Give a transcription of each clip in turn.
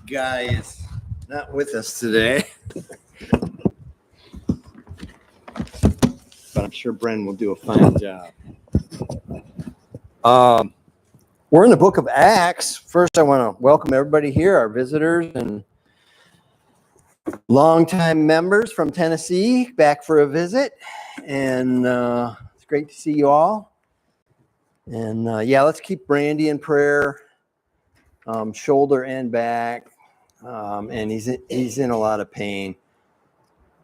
Guy is not with us today, but I'm sure Bren will do a fine job. We're in the book of Acts. First, I want to welcome everybody here, our visitors and longtime members from Tennessee, back for a visit. And it's great to see you all. And let's keep Brandy in prayer, shoulder and back. And he's in a lot of pain.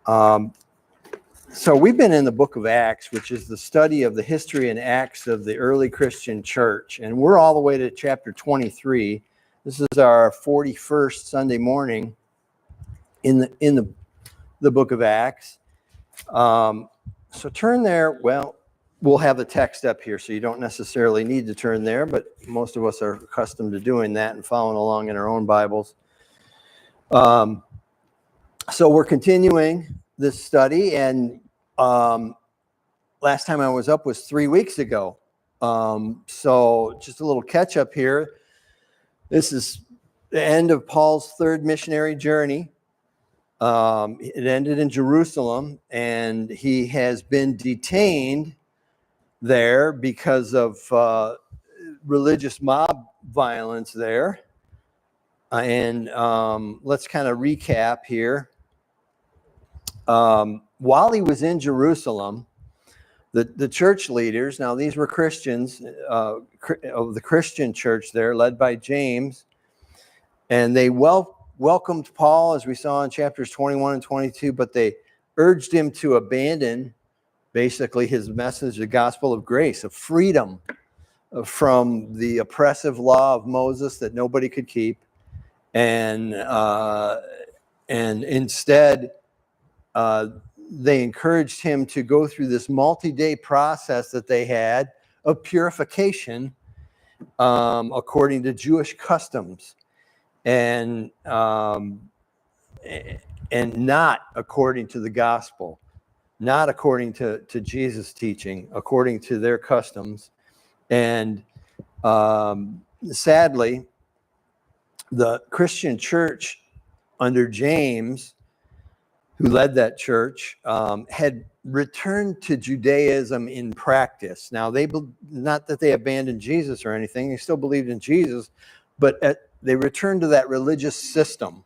So we've been in the book of Acts, which is the study of the history and acts of the early Christian church. And we're all the way to chapter 23. This is our 41st Sunday morning in the book of Acts. So turn there. Well, we'll have the text up here, so you don't necessarily need to turn there, but most of us are accustomed to doing that and following along in our own Bibles. So we're continuing this study, and last time I was up was 3 weeks ago. So just a little catch up here. This is the end of Paul's third missionary journey. It ended in Jerusalem, and he has been detained there because of religious mob violence there. And let's kind of recap here. While he was in Jerusalem, the church leaders, now these were Christians of the Christian church there, led by James, and they welcomed Paul, as we saw in chapters 21 and 22, but they urged him to abandon basically his message, the gospel of grace, of freedom from the oppressive law of Moses that nobody could keep, and instead they encouraged him to go through this multi-day process that they had of purification according to Jewish customs, and not according to the gospel, not according to Jesus' teaching, according to their customs. And sadly, the Christian church under James, who led that church, had returned to Judaism in practice. Now, not that they abandoned Jesus or anything, they still believed in Jesus, but they returned to that religious system.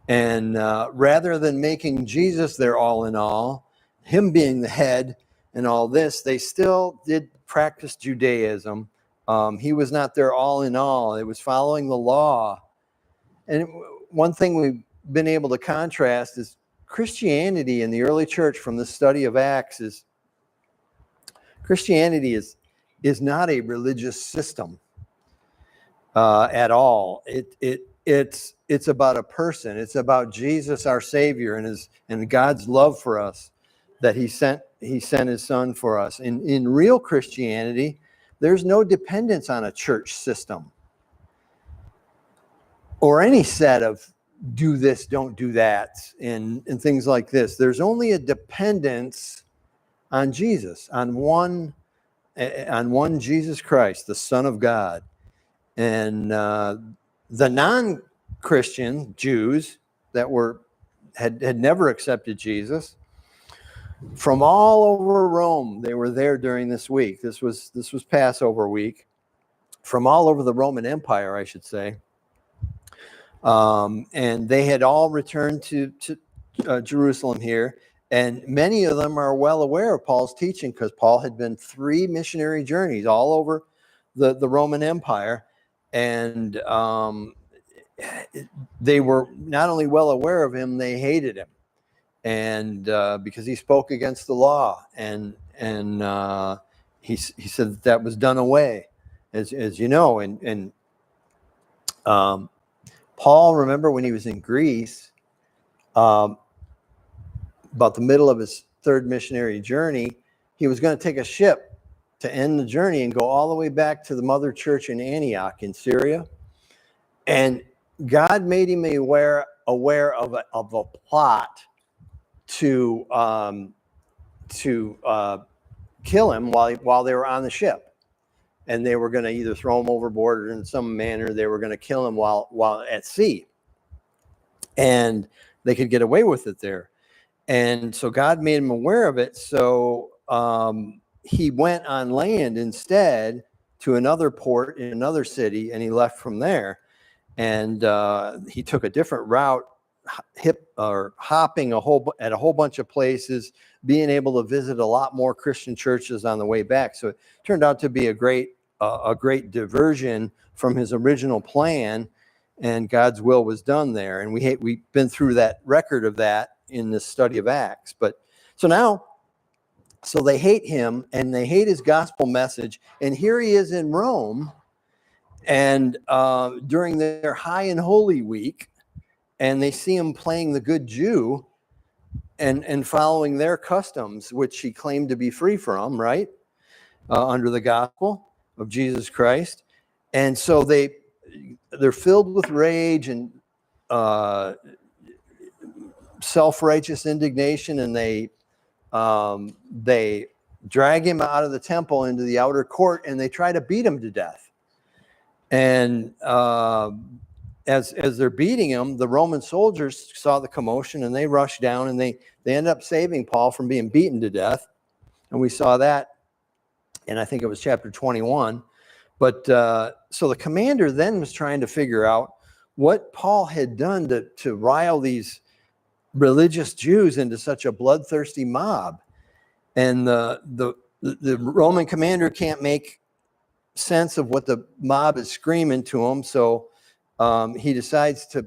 And rather than making Jesus their all in all, him being the head and all this, they still did practice Judaism. He was not their all in all. It was following the law. And one thing we've been able to contrast is Christianity in the early church from the study of Acts is Christianity is not a religious system at all. It's about a person. It's about Jesus, our Savior, and God's love for us, that He sent His Son for us. In real Christianity, there's no dependence on a church system or any set of do this, don't do that, and things like this. There's only a dependence on Jesus, on one Jesus Christ, the Son of God. And the non-Christian Jews that had never accepted Jesus, from all over Rome, they were there during this week. This was Passover week, from all over the Roman Empire, I should say. And they had all returned to Jerusalem here, and many of them are well aware of Paul's teaching because Paul had been 3 missionary journeys all over the Roman Empire, and they were not only well aware of him, they hated him, and because he spoke against the law, and he said that was done away, as you know, and Paul, remember when he was in Greece, about the middle of his third missionary journey, he was going to take a ship to end the journey and go all the way back to the mother church in Antioch in Syria. And God made him aware of a plot to kill him while they were on the ship. and they were going to either throw him overboard or in some manner they were going to kill him while at sea. And they could get away with it there. And so God made him aware of it. So he went on land instead to another port in another city, and he left from there. And he took a different route, hopping at a whole bunch of places, being able to visit a lot more Christian churches on the way back. So it turned out to be a great diversion from his original plan, and God's will was done there. And we've been through that record of that in the study of Acts. But so they hate him and they hate his gospel message. And here he is in Rome, and during their high and holy week, and they see him playing the good Jew and following their customs, which he claimed to be free from, right? Under the gospel of Jesus Christ. And so they're filled with rage and self-righteous indignation, and they drag him out of the temple into the outer court, and they try to beat him to death. And as they're beating him, the Roman soldiers saw the commotion, and they rushed down, and they end up saving Paul from being beaten to death. And we saw that, and I think it was chapter 21. But so the commander then was trying to figure out what Paul had done to rile these religious Jews into such a bloodthirsty mob. And the Roman commander can't make sense of what the mob is screaming to him. So he decides to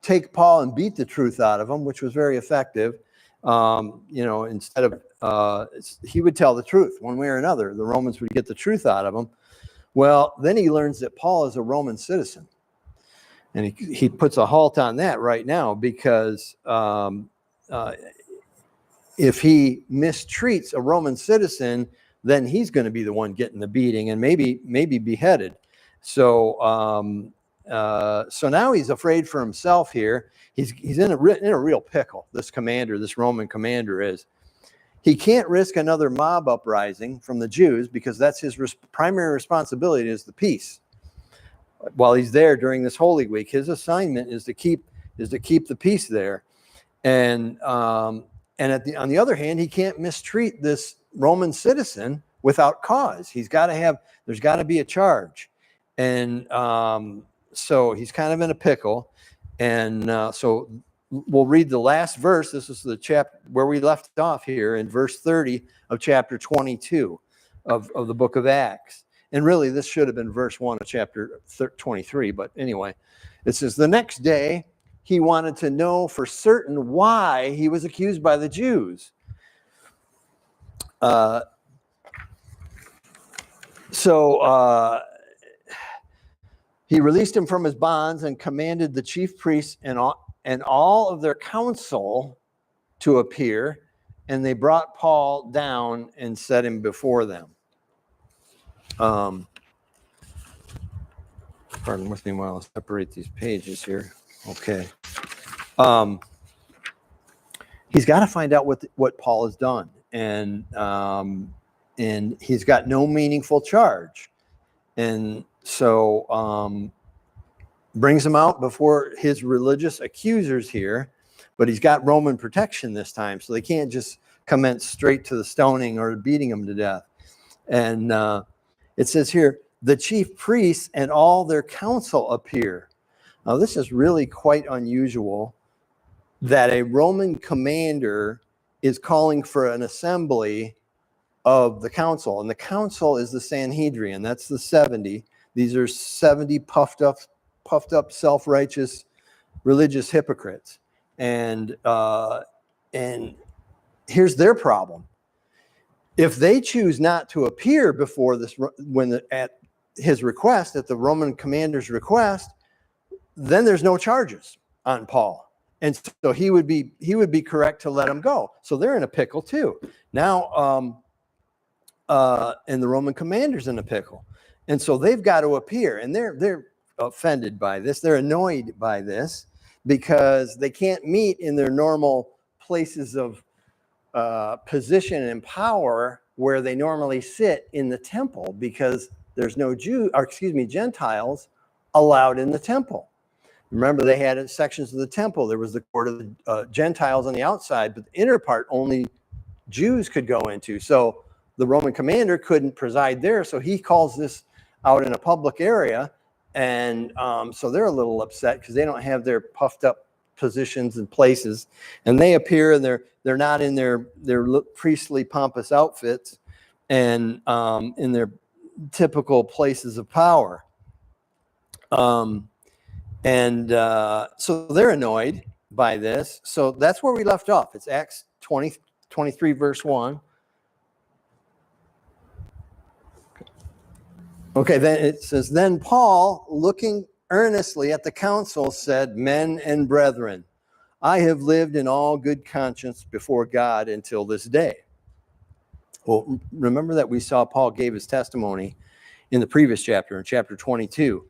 take Paul and beat the truth out of him, which was very effective. Instead of he would tell the truth one way or another. The Romans would get the truth out of him. Well, then he learns that Paul is a Roman citizen. And he puts a halt on that right now, because if he mistreats a Roman citizen, then he's going to be the one getting the beating and maybe beheaded. So now he's afraid for himself here. He's in a real pickle. This Roman commander is. He can't risk another mob uprising from the Jews, because that's his primary responsibility, is the peace. While he's there during this Holy Week, his assignment is to keep the peace there. And on the other hand, he can't mistreat this Roman citizen without cause. There's got to be a charge. And so he's kind of in a pickle. And so we'll read the last verse. This is the chapter where we left off here in verse 30 of chapter 22 of the book of Acts. And really, this should have been verse 1 of chapter 23. But anyway, it says, the next day, he wanted to know for certain why he was accused by the Jews. So he released him from his bonds and commanded the chief priests and all of their council to appear, and they brought Paul down and set him before them. Pardon with me while I separate these pages here. Okay. He's got to find out what Paul has done, and he's got no meaningful charge, and so brings him out before his religious accusers here, but he's got Roman protection this time, so they can't just commence straight to the stoning or beating him to death. And it says here, the chief priests and all their council appear. Now, this is really quite unusual that a Roman commander is calling for an assembly of the council. And the council is the Sanhedrin. That's the 70. These are 70 puffed up, self-righteous religious hypocrites. And here's their problem. If they choose not to appear before this, at his request, at the Roman commander's request, then there's no charges on Paul, and so he would be correct to let him go. So they're in a pickle too now, and the Roman commander's in a pickle, and so they've got to appear, and they're offended by this. They're annoyed by this because they can't meet in their normal places of position and power where they normally sit in the temple because there's no Gentiles allowed in the temple. Remember, they had sections of the temple. There was the court of the Gentiles on the outside, but the inner part only Jews could go into. So the Roman commander couldn't preside there. So he calls this out in a public area. And so they're a little upset because they don't have their puffed up positions and places. And they appear and they're not in their priestly pompous outfits and in their typical places of power. So they're annoyed by this. So that's where we left off. It's Acts 23, verse 1. Okay, then it says, then Paul, looking earnestly at the council, said, men and brethren, I have lived in all good conscience before God until this day. Well, remember that we saw Paul gave his testimony in the previous chapter, in chapter 22.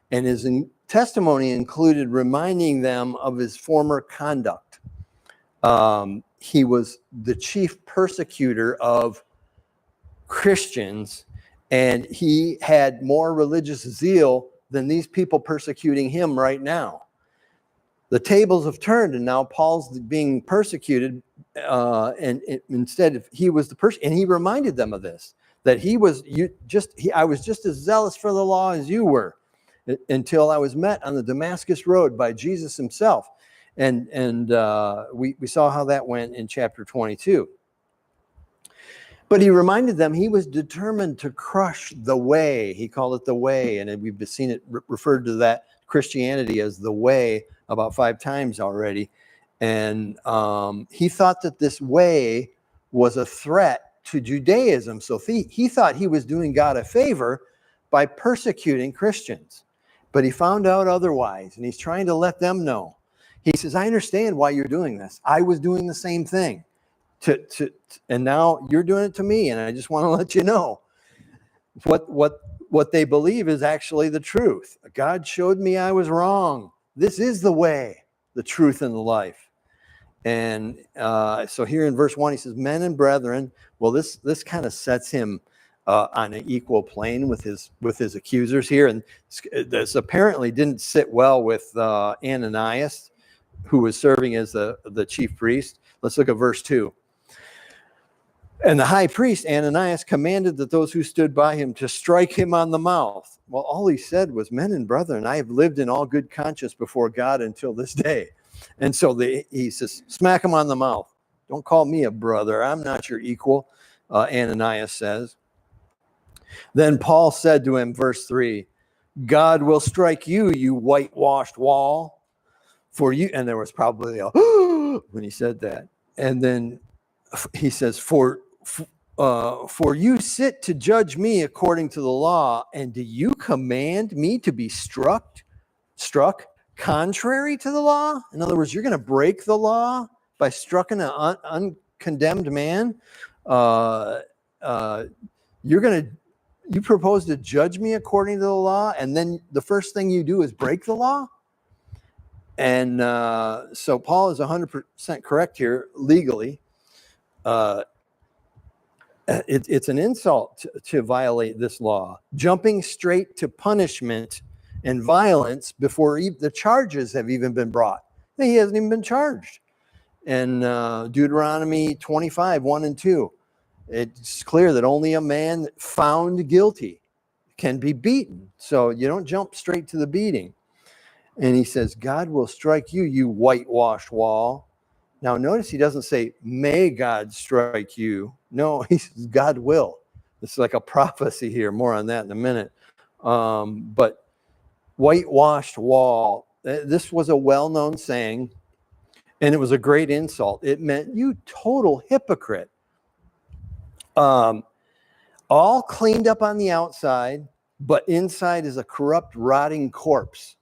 And his testimony included reminding them of his former conduct. He was the chief persecutor of Christians, and he had more religious zeal than these people persecuting him right now. The tables have turned, and now Paul's being persecuted, and instead he was the person, and he reminded them of this, that I was just as zealous for the law as you were, until I was met on the Damascus road by Jesus himself. And we saw how that went in chapter 22. But he reminded them he was determined to crush the way. He called it the way, and we've seen it referred to that Christianity as the way about 5 times already. And he thought that this way was a threat to Judaism. So he thought he was doing God a favor by persecuting Christians. But he found out otherwise, and he's trying to let them know. He says, I understand why you're doing this. I was doing the same thing. And now you're doing it to me, and I just want to let you know what they believe is actually the truth. God showed me I was wrong. This is the way, the truth, and the life. And so here in verse 1, he says, men and brethren. Well, this kind of sets him on an equal plane with his accusers here. And this apparently didn't sit well with Ananias, who was serving as the chief priest. Let's look at verse 2. And the high priest, Ananias, commanded that those who stood by him to strike him on the mouth. Well, all he said was, men and brethren, I have lived in all good conscience before God until this day. And so he says, smack him on the mouth. Don't call me a brother. I'm not your equal, Ananias says. Then Paul said to him, verse 3, God will strike you, you whitewashed wall. For you, and there was probably a when he said that. And then he says, for you sit to judge me according to the law, and do you command me to be struck contrary to the law? In other words, you're going to break the law by striking an uncondemned man. You propose to judge me according to the law, and then the first thing you do is break the law? And so Paul is 100% correct here legally. It's an insult to violate this law. Jumping straight to punishment and violence before the charges have even been brought. He hasn't even been charged. And Deuteronomy 25, 1 and 2. It's clear that only a man found guilty can be beaten. So you don't jump straight to the beating. And he says, God will strike you, you whitewashed wall. Now, notice he doesn't say, may God strike you. No, he says, God will. It's like a prophecy here. More on that in a minute. But whitewashed wall, this was a well-known saying, and it was a great insult. It meant you total hypocrite. All cleaned up on the outside, but inside is a corrupt, rotting corpse.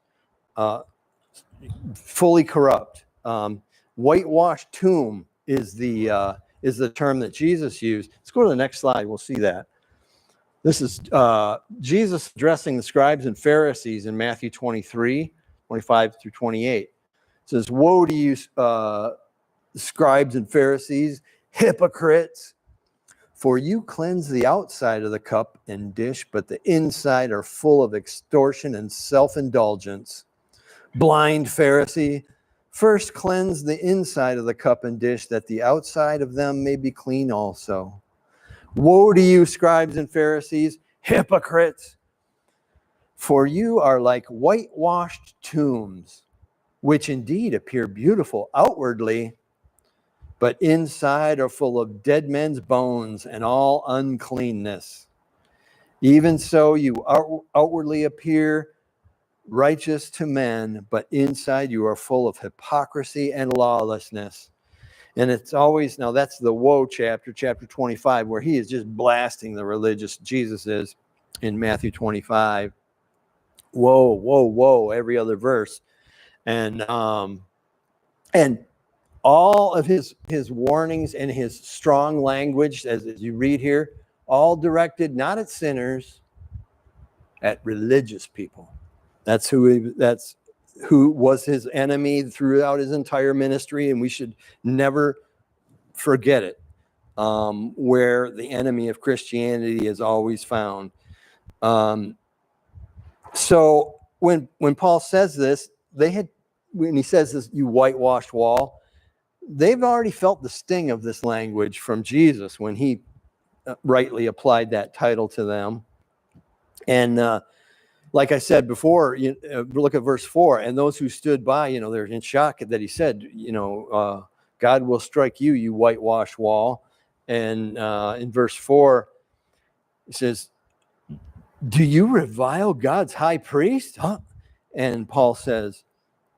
Fully corrupt. Whitewashed tomb is the term that Jesus used. Let's go to the next slide. We'll see that. This is Jesus addressing the scribes and Pharisees in Matthew 23, 25 through 28. It says, woe to you, scribes and Pharisees, hypocrites! For you cleanse the outside of the cup and dish, but the inside are full of extortion and self-indulgence. Blind Pharisee, first cleanse the inside of the cup and dish, that the outside of them may be clean also. Woe to you, scribes and Pharisees, hypocrites! For you are like whitewashed tombs, which indeed appear beautiful outwardly, but inside are full of dead men's bones and all uncleanness. Even so, you outwardly appear righteous to men, but inside you are full of hypocrisy and lawlessness. And it's always, now that's the woe chapter, chapter 25, where he is just blasting the religious. Jesus is in Matthew 25. Whoa, whoa, whoa, every other verse. And all of his warnings and his strong language, as you read here, all directed not at sinners, at religious people. That's who was his enemy throughout his entire ministry, and we should never forget it. Where the enemy of Christianity is always found. So when Paul says this, when he says this, you whitewashed wall, they've already felt the sting of this language from Jesus when he rightly applied that title to them. And like I said before, look at verse 4. And those who stood by, they're in shock that he said, God will strike you, you whitewashed wall. And in verse 4, it says, do you revile God's high priest? Huh? And Paul says,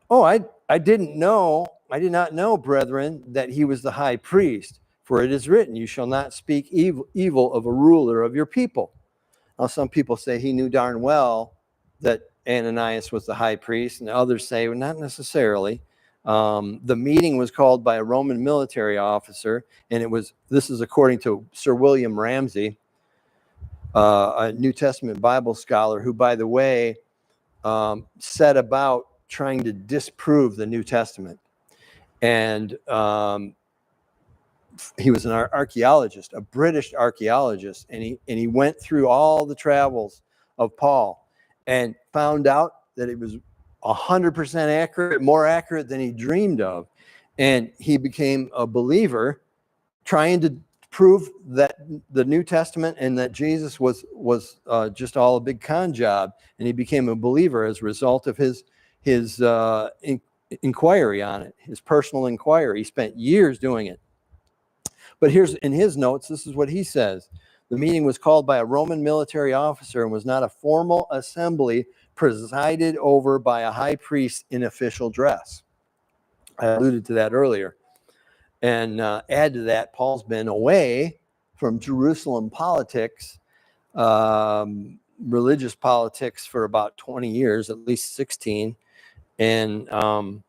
oh, I did not know, brethren, that he was the high priest. For it is written, you shall not speak evil of a ruler of your people. Now, some people say he knew darn well that Ananias was the high priest, and others say, well, not necessarily. The meeting was called by a Roman military officer, and this is according to Sir William Ramsay, a New Testament Bible scholar who, by the way, set about trying to disprove the New Testament. And he was an archaeologist, a British archaeologist, and he went through all the travels of Paul and found out that it was 100% accurate, more accurate than he dreamed of. And he became a believer, trying to prove that the New Testament and that Jesus was just all a big con job. And he became a believer as a result of his inquiry on it, his personal inquiry. He spent years doing it. But here's in his notes, this is what he says. The meeting was called by a Roman military officer and was not a formal assembly presided over by a high priest in official dress. I alluded to that earlier. And add to that, Paul's been away from Jerusalem politics, religious politics, for about 20 years, at least 16. And now,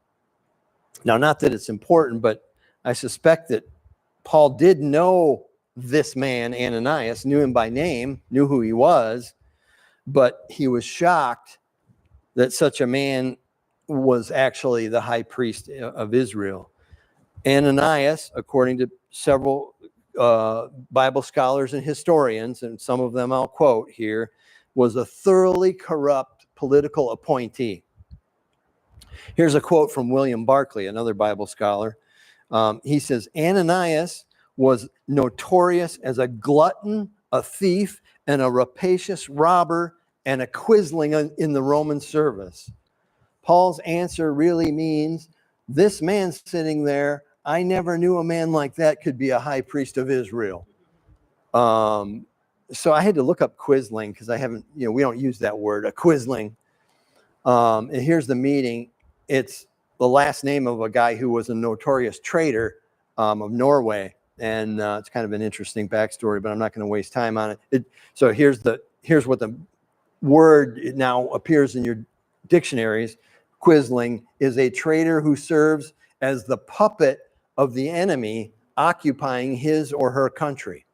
not that it's important, but I suspect that Paul did know this man, Ananias, knew him by name, knew who he was, but he was shocked that such a man was actually the high priest of Israel. Ananias, according to several Bible scholars and historians, and some of them I'll quote here, was a thoroughly corrupt political appointee. Here's a quote from William Barclay, another Bible scholar. He says, Ananias was notorious as a glutton, a thief, and a rapacious robber, and a quisling in the Roman service. Paul's answer really means, this man sitting there, I never knew a man like that could be a high priest of Israel. So I had to look up quisling because I haven't, we don't use that word, a quisling. And here's the meeting. It's the last name of a guy who was a notorious traitor of Norway. And it's kind of an interesting backstory, but I'm not going to waste time on it. So here's what the word now appears in your dictionaries. Quisling is a traitor who serves as the puppet of the enemy occupying his or her country.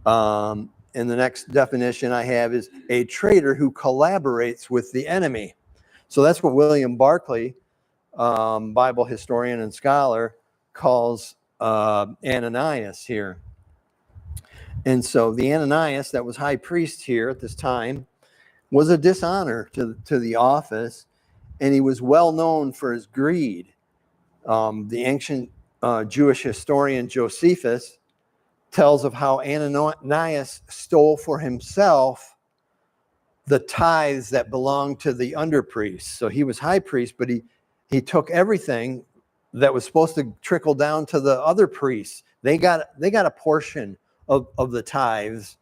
And the next definition I have is a traitor who collaborates with the enemy. So that's what William Barclay, Bible historian and scholar, calls Ananias here. And so the Ananias that was high priest here at this time was a dishonor to the office, and he was well known for his greed. The ancient Jewish historian Josephus tells of how Ananias stole for himself the tithes that belonged to the underpriests. So he was high priest, but he took everything that was supposed to trickle down to the other priests. They got a portion of the tithes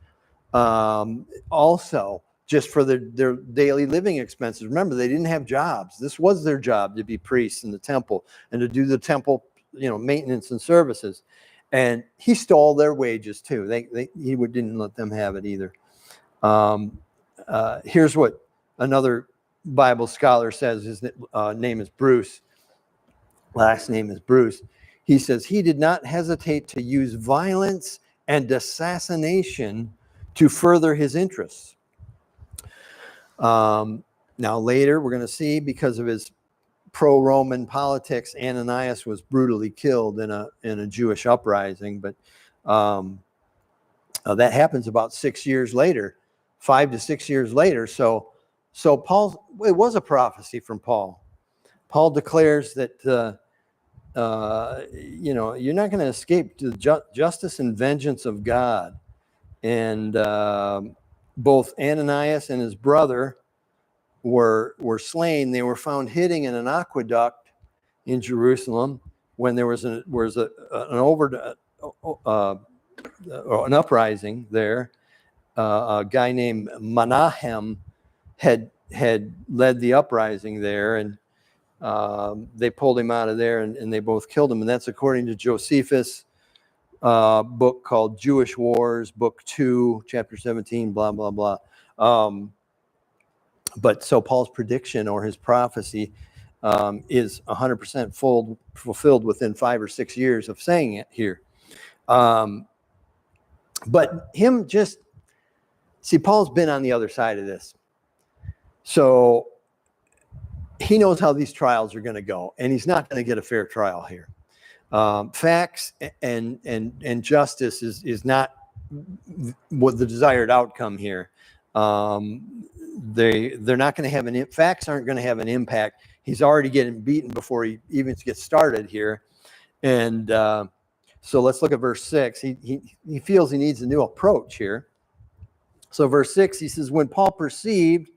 also, just for their daily living expenses. Remember, they didn't have jobs. This was their job, to be priests in the temple and to do the temple, maintenance and services. And he stole their wages too. He didn't let them have it either. Here's what another Bible scholar says. His name is Bruce. Last name is Bruce. He says he did not hesitate to use violence and assassination to further his interests. Now later we're going to see, because of his pro-Roman politics, Ananias was brutally killed in a Jewish uprising. But that happens about 6 years later, 5 to 6 years later. So it was a prophecy from Paul. Paul declares that you're not going to escape the justice and vengeance of God. And both Ananias and his brother were slain. They were found hidden in an aqueduct in Jerusalem when there was an uprising there. A guy named Menahem had led the uprising there, and they pulled him out of there, and they both killed him. And that's according to Josephus' book called Jewish Wars, book 2, chapter 17, blah, blah, blah. But so Paul's prediction, or his prophecy, is 100% fulfilled within 5 or 6 years of saying it here. But Paul's been on the other side of this. So he knows how these trials are going to go, and he's not going to get a fair trial here. Facts and justice is not what the desired outcome here. They're not going to have facts aren't going to have an impact. He's already getting beaten before he even gets started here. And so let's look at verse 6. He feels he needs a new approach here. So verse 6, he says, when Paul perceived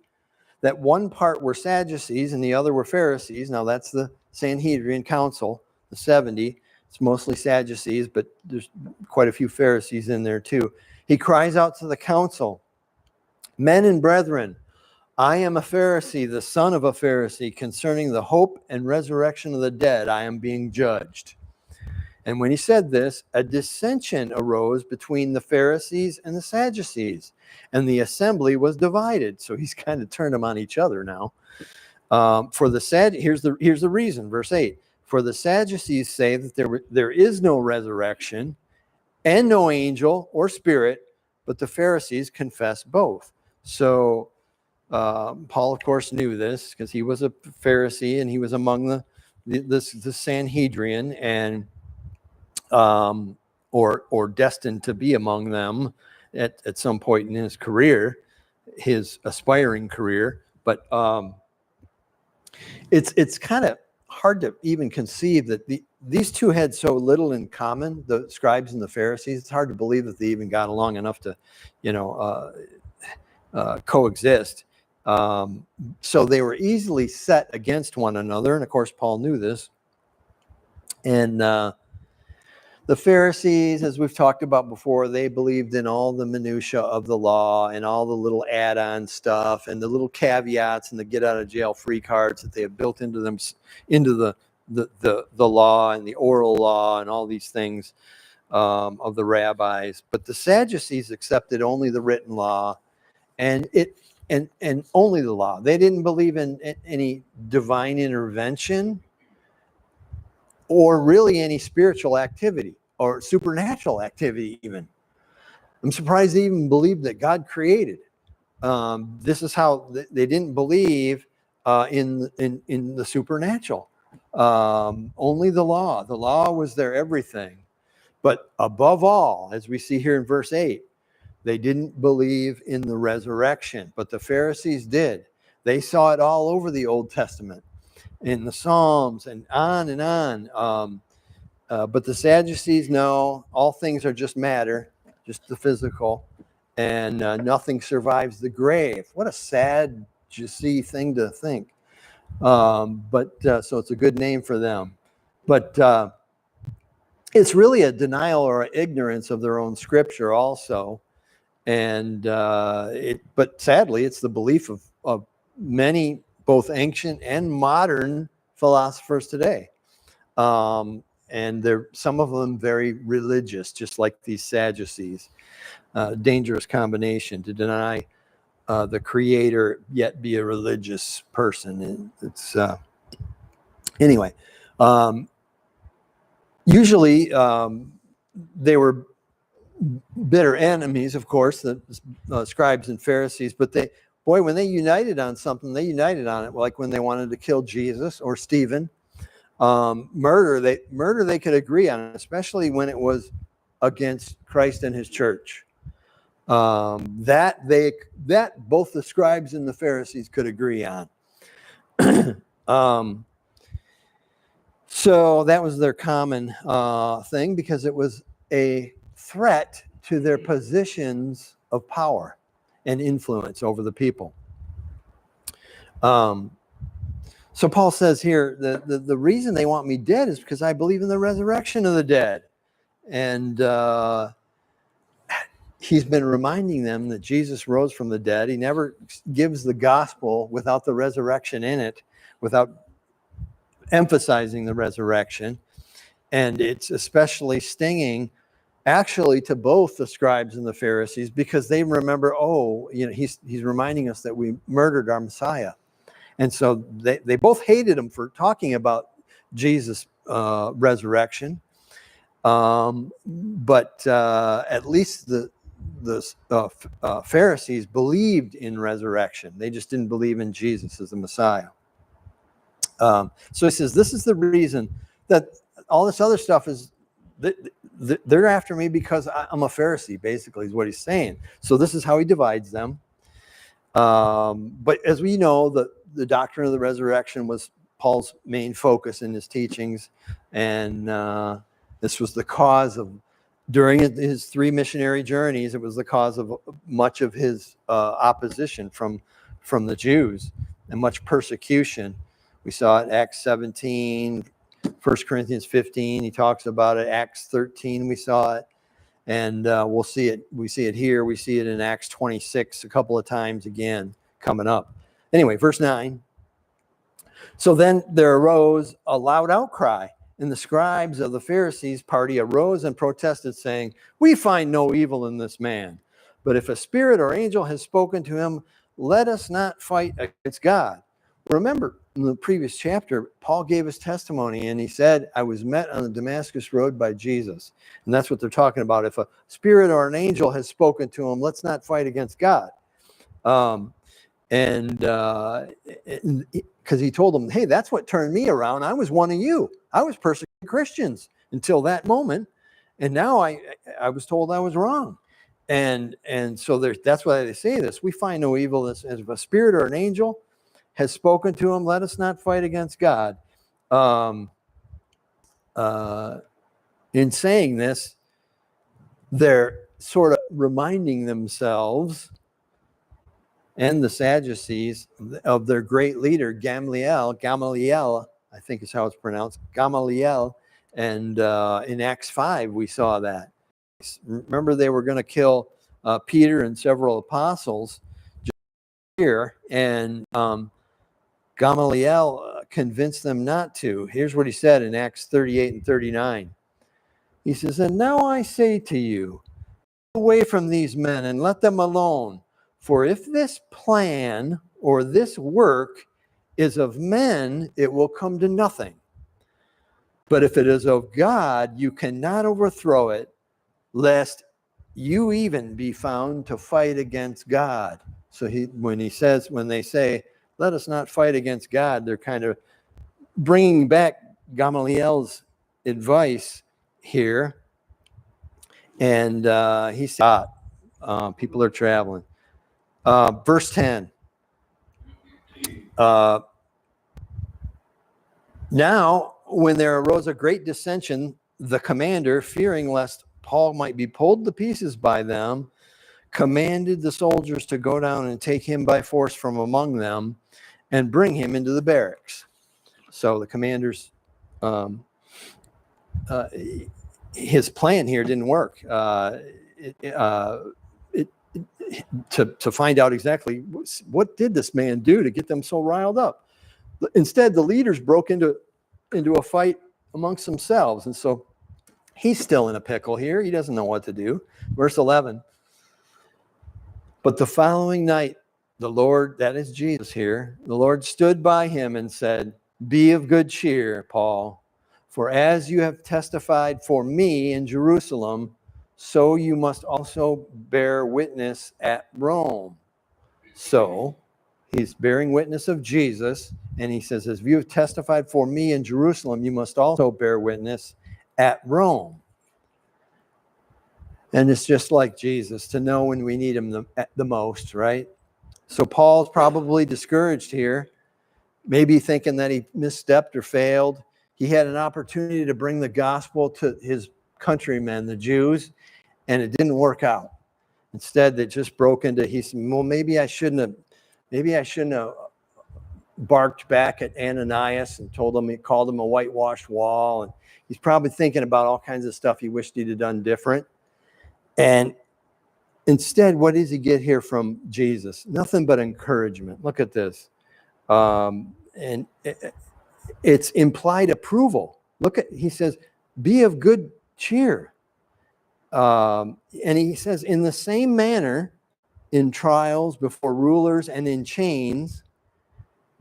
that one part were Sadducees and the other were Pharisees. Now that's the Sanhedrin Council, the 70. It's mostly Sadducees, but there's quite a few Pharisees in there too. He cries out to the council, men and brethren, I am a Pharisee, the son of a Pharisee. Concerning the hope and resurrection of the dead, I am being judged. And when he said this, a dissension arose between the Pharisees and the Sadducees, and the assembly was divided. So he's kind of turned them on each other now. Here's the reason, verse 8. For the Sadducees say that there is no resurrection and no angel or spirit, but the Pharisees confess both. So Paul, of course, knew this because he was a Pharisee and he was among the Sanhedrin, and or destined to be among them at some point in his career, his aspiring career. But it's kind of hard to even conceive that these two had so little in common, the scribes and the Pharisees. It's hard to believe that they even got along enough to, coexist. So they were easily set against one another. And of course, Paul knew this. And the Pharisees, as we've talked about before, they believed in all the minutia of the law and all the little add-on stuff and the little caveats and the get-out-of-jail-free cards that they have built into them, into the law and the oral law and all these things of the rabbis. But the Sadducees accepted only the written law and only the law. They didn't believe in any divine intervention or really any spiritual activity or supernatural activity even. I'm surprised they even believed that God created. This is how they didn't believe in the supernatural. Only the law. The law was their everything. But above all, as we see here in verse 8, They didn't believe in the resurrection, but the Pharisees did. They saw it all over the Old Testament, in the Psalms, and on and on. But the Sadducees, no, all things are just matter, just the physical, and nothing survives the grave. What a sad, thing to think. So it's a good name for them. But it's really a denial or ignorance of their own scripture also. And but sadly, it's the belief of many, both ancient and modern philosophers today. And they're, some of them, very religious, just like these Sadducees. Dangerous combination to deny the Creator yet be a religious person. It's anyway. Usually, they were bitter enemies, of course, the scribes and Pharisees. But when they united on something, they united on it. Like when they wanted to kill Jesus or Stephen. Murder they could agree on, especially when it was against Christ and his church. That both the scribes and the Pharisees could agree on. So that was their common thing, because it was a threat to their positions of power and influence over the people. So Paul says here that the reason they want me dead is because I believe in the resurrection of the dead. And he's been reminding them that Jesus rose from the dead. He never gives the gospel without the resurrection in it, without emphasizing the resurrection. And it's especially stinging, actually, to both the scribes and the Pharisees, because they remember, he's reminding us that we murdered our Messiah. And so they both hated him for talking about Jesus' resurrection. But at least the Pharisees believed in resurrection. They just didn't believe in Jesus as the Messiah. So he says, this is the reason that all this other stuff is, they're after me because I'm a Pharisee, basically, is what he's saying. So this is how he divides them. But as we know, the doctrine of the resurrection was Paul's main focus in his teachings. And this was the cause of, during his 3 missionary journeys, it was the cause of much of his opposition from the Jews and much persecution. We saw it Acts 17, 1 Corinthians 15, he talks about it. Acts 13, we saw it. And we'll see it. We see it here. We see it in Acts 26 a couple of times again coming up. Anyway, verse 9. So then there arose a loud outcry, and the scribes of the Pharisees' party arose and protested, saying, we find no evil in this man. But if a spirit or angel has spoken to him, let us not fight against God. Remember, in the previous chapter, Paul gave his testimony, and he said, I was met on the Damascus road by Jesus. And that's what they're talking about. If a spirit or an angel has spoken to him, let's not fight against God. Because he told them, hey, that's what turned me around. I was one of you. I was persecuting Christians until that moment. And now I was told I was wrong. And so that's why they say this. We find no evil as if a spirit or an angel has spoken to him, let us not fight against God. In saying this, they're sort of reminding themselves and the Sadducees of their great leader, Gamaliel, I think is how it's pronounced, Gamaliel. And in Acts 5, we saw that. Remember, they were going to kill Peter and several apostles here, and Gamaliel convinced them not to. Here's what he said in Acts 38 and 39. He says, and now I say to you, get away from these men and let them alone. For if this plan or this work is of men, it will come to nothing. But if it is of God, you cannot overthrow it, lest you even be found to fight against God. So when they say, let us not fight against God, they're kind of bringing back Gamaliel's advice here. And he said, People are traveling. Verse 10. Now, when there arose a great dissension, the commander, fearing lest Paul might be pulled to pieces by them, commanded the soldiers to go down and take him by force from among them and bring him into the barracks. So the commander's his plan here didn't work. To find out exactly what did this man do to get them so riled up. Instead, the leaders broke into a fight amongst themselves. And so he's still in a pickle here. He doesn't know what to do. Verse 11. But the following night, the Lord, that is Jesus here, the Lord stood by him and said, "Be of good cheer, Paul, for as you have testified for me in Jerusalem, so you must also bear witness at Rome." So he's bearing witness of Jesus, and he says, as you have testified for me in Jerusalem, you must also bear witness at Rome. And it's just like Jesus, to know when we need him the most, right? So Paul's probably discouraged here, maybe thinking that he misstepped or failed. He had an opportunity to bring the gospel to his countrymen, the Jews, and it didn't work out. Instead, they just broke into, he said, well, maybe I shouldn't have barked back at Ananias and called him a whitewashed wall. And he's probably thinking about all kinds of stuff he wished he'd have done different. And instead, what does he get here from Jesus? Nothing but encouragement. Look at this. And it's implied approval. He says, be of good cheer. And he says, in the same manner, in trials, before rulers, and in chains,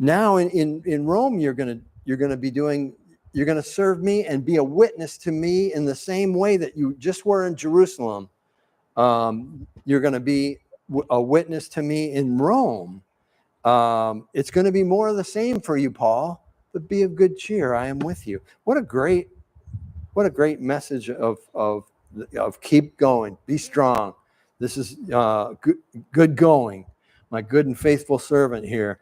now in Rome, you're going to serve me and be a witness to me in the same way that you just were in Jerusalem. You're going to be a witness to me in Rome. It's going to be more of the same for you, Paul, but be of good cheer. I am with you. What a great message of keep going, be strong. This is good going, my good and faithful servant here.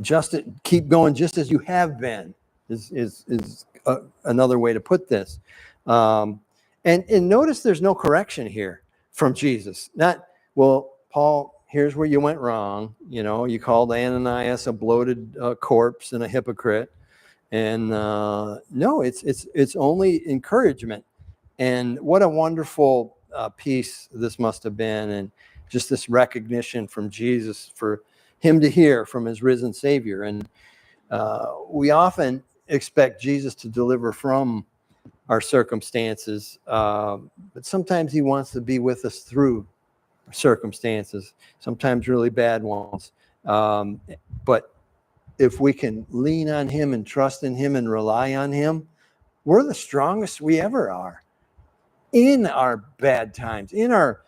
Just keep going, just as you have been, is another way to put this. And notice there's no correction here from Jesus. Not, well, Paul, here's where you went wrong. You called Ananias a bloated corpse and a hypocrite. And no, it's only encouragement. And what a wonderful piece this must have been. And just this recognition from Jesus for him to hear from his risen Savior. And we often expect Jesus to deliver from our circumstances, but sometimes he wants to be with us through circumstances, sometimes really bad ones. But if we can lean on him and trust in him and rely on him, we're the strongest we ever are in our bad times, in our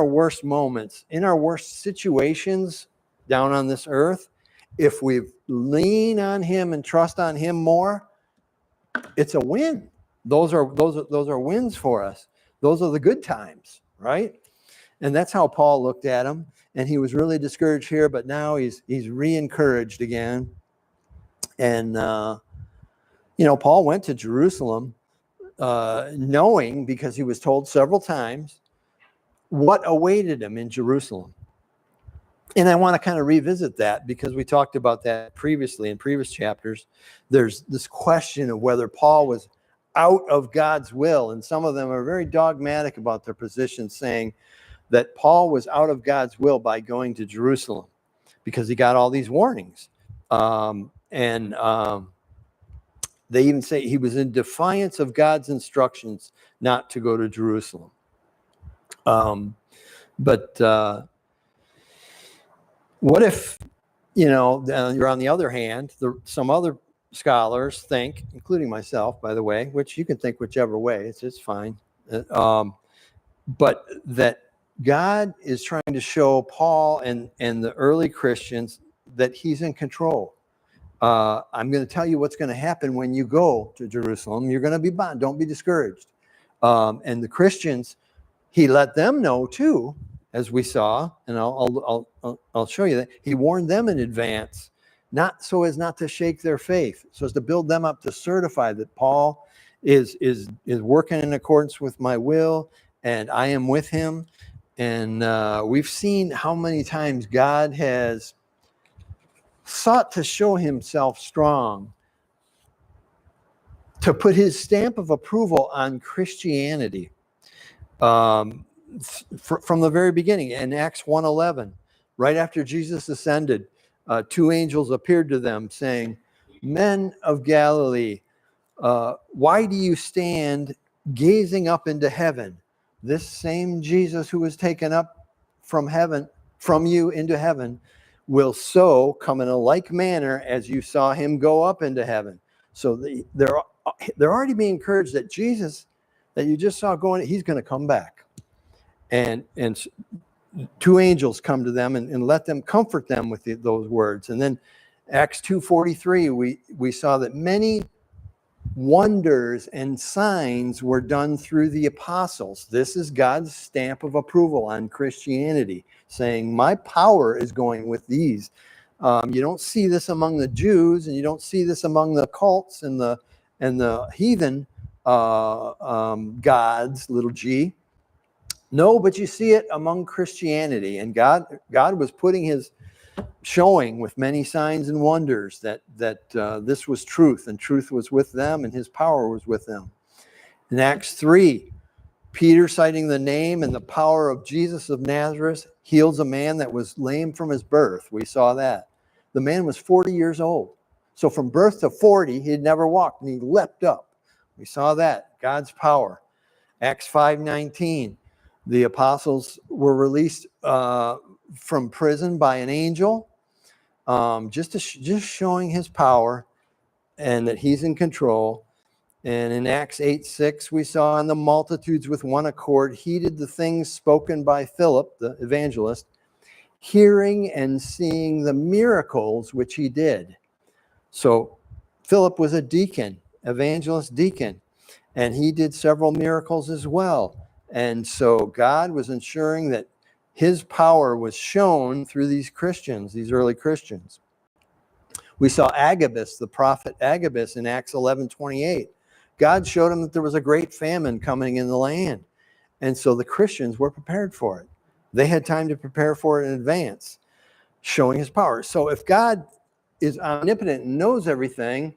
worst moments, in our worst situations down on this earth. If we lean on him and trust on him more, it's a win. Those are wins for us. Those are the good times, right? And that's how Paul looked at him. And he was really discouraged here, but now he's re-encouraged again. And Paul went to Jerusalem, knowing, because he was told several times, what awaited him in Jerusalem. And I want to kind of revisit that, because we talked about that previously in previous chapters. There's this question of whether Paul was out of God's will. And some of them are very dogmatic about their position, saying that Paul was out of God's will by going to Jerusalem because he got all these warnings. They even say he was in defiance of God's instructions not to go to Jerusalem. But what if, you're on the other hand, some other scholars think, including myself, by the way, which you can think whichever way, it's fine. But that God is trying to show Paul and the early Christians that he's in control. I'm going to tell you what's going to happen when you go to Jerusalem. You're going to be bound. Don't be discouraged. And the Christians He let them know too, as we saw, and I'll show you that. He warned them in advance, not so as not to shake their faith, so as to build them up, to certify that Paul is working in accordance with my will, and I am with him. And we've seen how many times God has sought to show himself strong, to put his stamp of approval on Christianity. From the very beginning, in Acts 1:11, right after Jesus ascended, two angels appeared to them saying, "Men of Galilee, why do you stand gazing up into heaven? This same Jesus who was taken up from you into heaven, will so come in a like manner as you saw him go up into heaven." So they're already being encouraged that Jesus that you just saw going, he's going to come back. And two angels come to them and let them comfort them with those words. And then Acts 2:43, we saw that many wonders and signs were done through the apostles. This is God's stamp of approval on Christianity, saying my power is going with these. You don't see this among the Jews, and you don't see this among the cults and the heathen gods, little g. No, but you see it among Christianity, and God was putting his showing with many signs and wonders that this was truth, and truth was with them, and his power was with them. In Acts 3, Peter, citing the name and the power of Jesus of Nazareth, heals a man that was lame from his birth. We saw that. The man was 40 years old. So from birth to 40, he had never walked, and he leapt up. We saw that, God's power. Acts 5:19, the apostles were released from prison by an angel, just showing his power and that he's in control. And in Acts 8:6, we saw, and the multitudes with one accord heeded the things spoken by Philip, the evangelist, hearing and seeing the miracles which he did. So Philip was a deacon, evangelist deacon, and he did several miracles as well. And so God was ensuring that his power was shown through these Christians, these early Christians. We saw Agabus, the prophet Agabus, in Acts 11:28. God showed him that there was a great famine coming in the land. And so the Christians were prepared for it. They had time to prepare for it in advance, showing his power. So if God is omnipotent and knows everything,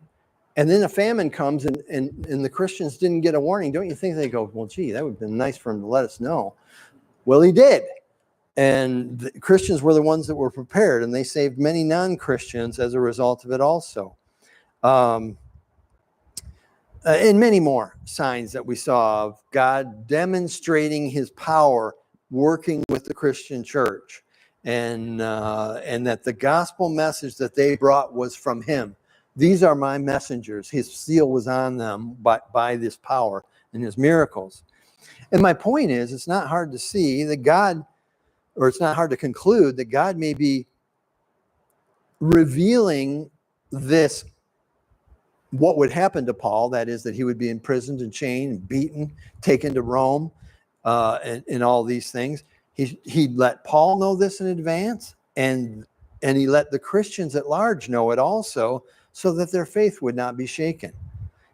and then a famine comes and the Christians didn't get a warning, don't you think they go, well, gee, that would have been nice for him to let us know? Well, he did. And the Christians were the ones that were prepared, and they saved many non-Christians as a result of it also. And many more signs that we saw of God demonstrating his power working with the Christian church, and that the gospel message that they brought was from him. These are my messengers. His seal was on them by this power and his miracles. And my point is, it's not hard to see that God, or it's not hard to conclude that God may be revealing this, what would happen to Paul, that is, that he would be imprisoned and chained, beaten, taken to Rome, and all these things. He let Paul know this in advance, and he let the Christians at large know it also, so that their faith would not be shaken.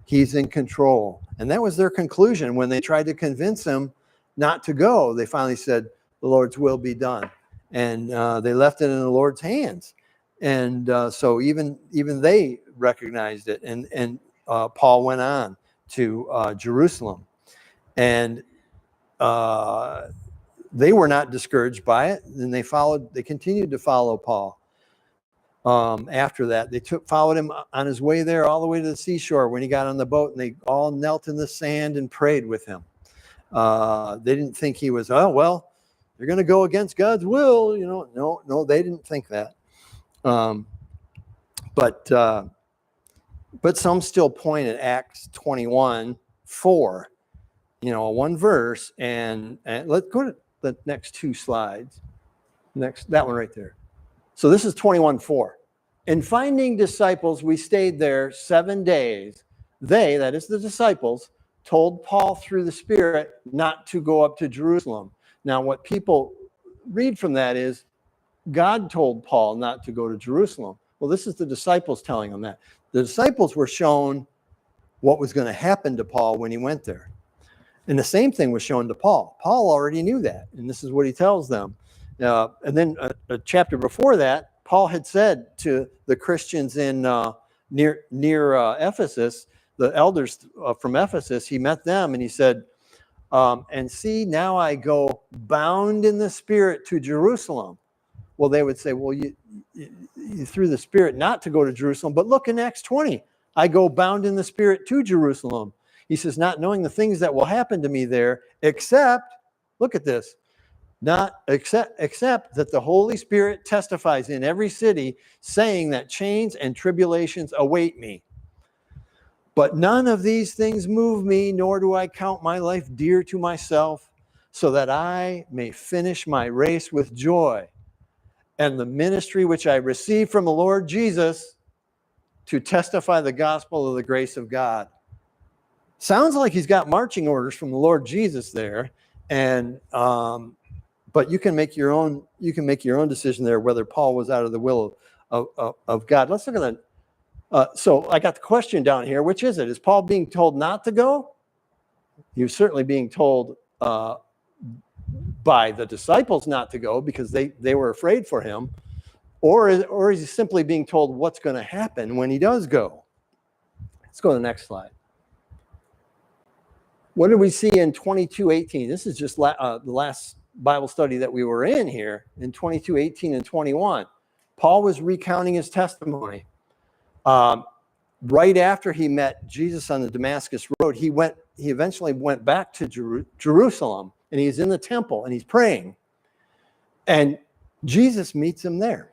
He's in control. And that was their conclusion when they tried to convince him not to go. They finally said, the Lord's will be done. And they left it in the Lord's hands. And so even they recognized it. And Paul went on to Jerusalem. And they were not discouraged by it. And they continued to follow Paul. After that, they followed him on his way there, all the way to the seashore when he got on the boat, and they all knelt in the sand and prayed with him. They didn't think he was, oh, well, they're going to go against God's will. No, they didn't think that. But some still point at Acts 21:4, one verse, and let's go to the next two slides. That one right there. So this is 21:4. In finding disciples, we stayed there 7 days. They, that is the disciples, told Paul through the Spirit not to go up to Jerusalem. Now, what people read from that is God told Paul not to go to Jerusalem. Well, this is the disciples telling him that. The disciples were shown what was going to happen to Paul when he went there. And the same thing was shown to Paul. Paul already knew that, and this is what he tells them. And then a chapter before that, Paul had said to the Christians in near Ephesus, the elders from Ephesus, he met them and he said, and see, now I go bound in the Spirit to Jerusalem. Well, they would say, well, you through the Spirit not to go to Jerusalem, but look in Acts 20, I go bound in the Spirit to Jerusalem. He says, not knowing the things that will happen to me there, except, look at this, except that the Holy Spirit testifies in every city, saying that chains and tribulations await me. But none of these things move me, nor do I count my life dear to myself, so that I may finish my race with joy and the ministry which I received from the Lord Jesus to testify the gospel of the grace of God. Sounds like he's got marching orders from the Lord Jesus there, and but you can make your own decision there whether Paul was out of the will of God. Let's look at that. So I got the question down here. Which is it? Is Paul being told not to go? He was certainly being told by the disciples not to go because they were afraid for him, or is he simply being told what's going to happen when he does go? Let's go to the next slide. What did we see in 22:18? This is just the last Bible study that we were in here in 22:18 and 21. Paul was recounting his testimony. Right after he met Jesus on the Damascus Road, he eventually went back to Jerusalem, and he's in the temple and he's praying. And Jesus meets him there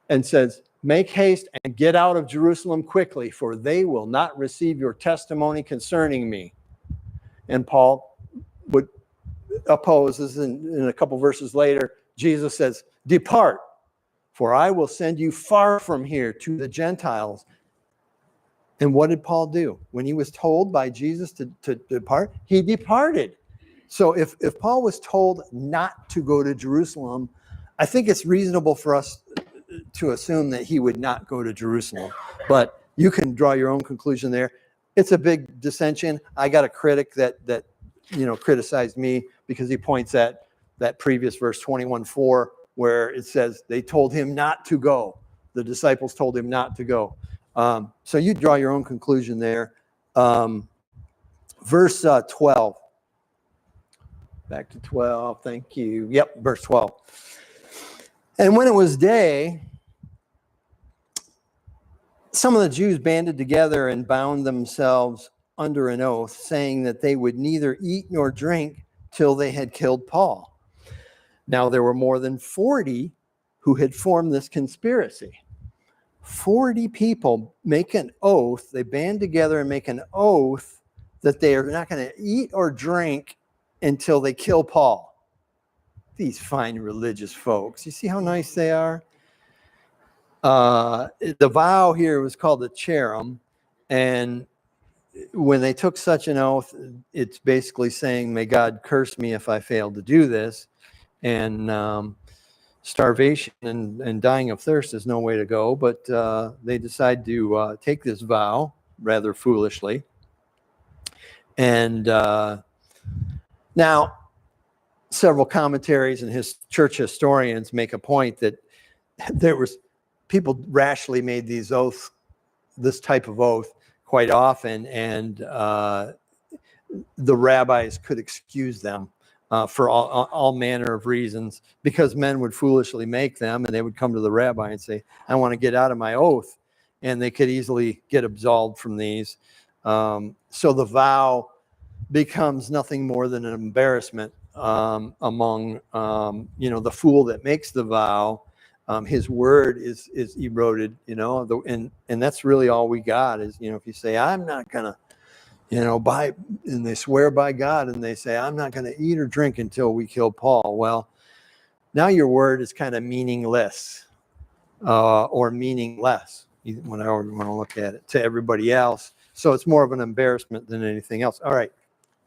and says, make haste and get out of Jerusalem quickly, for they will not receive your testimony concerning me. And Paul would oppose this, in a couple verses later, Jesus says, depart, for I will send you far from here to the Gentiles. And what did Paul do? When he was told by Jesus to depart, he departed. So if Paul was told not to go to Jerusalem, I think it's reasonable for us to assume that he would not go to Jerusalem. But you can draw your own conclusion there. It's a big dissension. I got a critic that criticized me because he points at that previous verse 21:4, where it says they told him not to go. The disciples told him not to go. So you draw your own conclusion there. Verse 12. Back to 12. Thank you. Yep, verse 12. And when it was day, some of the Jews banded together and bound themselves under an oath, saying that they would neither eat nor drink till they had killed Paul. Now there were more than 40 who had formed this conspiracy. 40 people make an oath, they band together and make an oath that they are not going to eat or drink until they kill Paul. These fine religious folks. You see how nice they are? The vow here was called the Cherem, and when they took such an oath, it's basically saying, may God curse me if I fail to do this. And starvation and dying of thirst is no way to go, but they decide to take this vow rather foolishly. And now several commentaries and his church historians make a point that there was people rashly made these oaths, this type of oath, quite often, and the rabbis could excuse them for all manner of reasons, because men would foolishly make them, and they would come to the rabbi and say, I want to get out of my oath, and they could easily get absolved from these. So the vow becomes nothing more than an embarrassment among the fool that makes the vow. His word is eroded, and that's really all we got is, if you say, I'm not gonna, and they swear by God and they say, I'm not gonna eat or drink until we kill Paul. Well, now your word is kind of meaningless or meaningless, whenever you want to look at it, to everybody else. So it's more of an embarrassment than anything else. All right,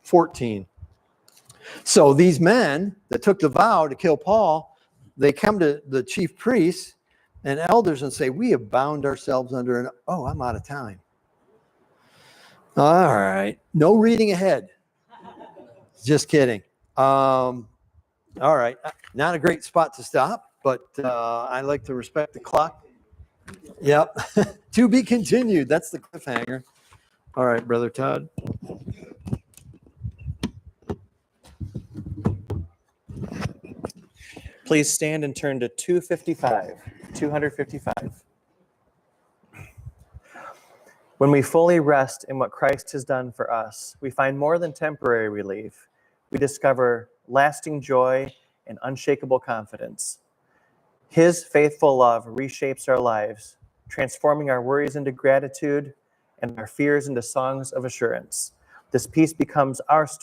14. So these men that took the vow to kill Paul, they come to the chief priests and elders and say, we have bound ourselves under an, oh, I'm out of time. All right, no reading ahead. Just kidding. All right, not a great spot to stop, but I like to respect the clock. Yep, to be continued. That's the cliffhanger. All right, Brother Todd. Please stand and turn to 255. 255. When we fully rest in what Christ has done for us, we find more than temporary relief. We discover lasting joy and unshakable confidence. His faithful love reshapes our lives, transforming our worries into gratitude and our fears into songs of assurance. This peace becomes our story.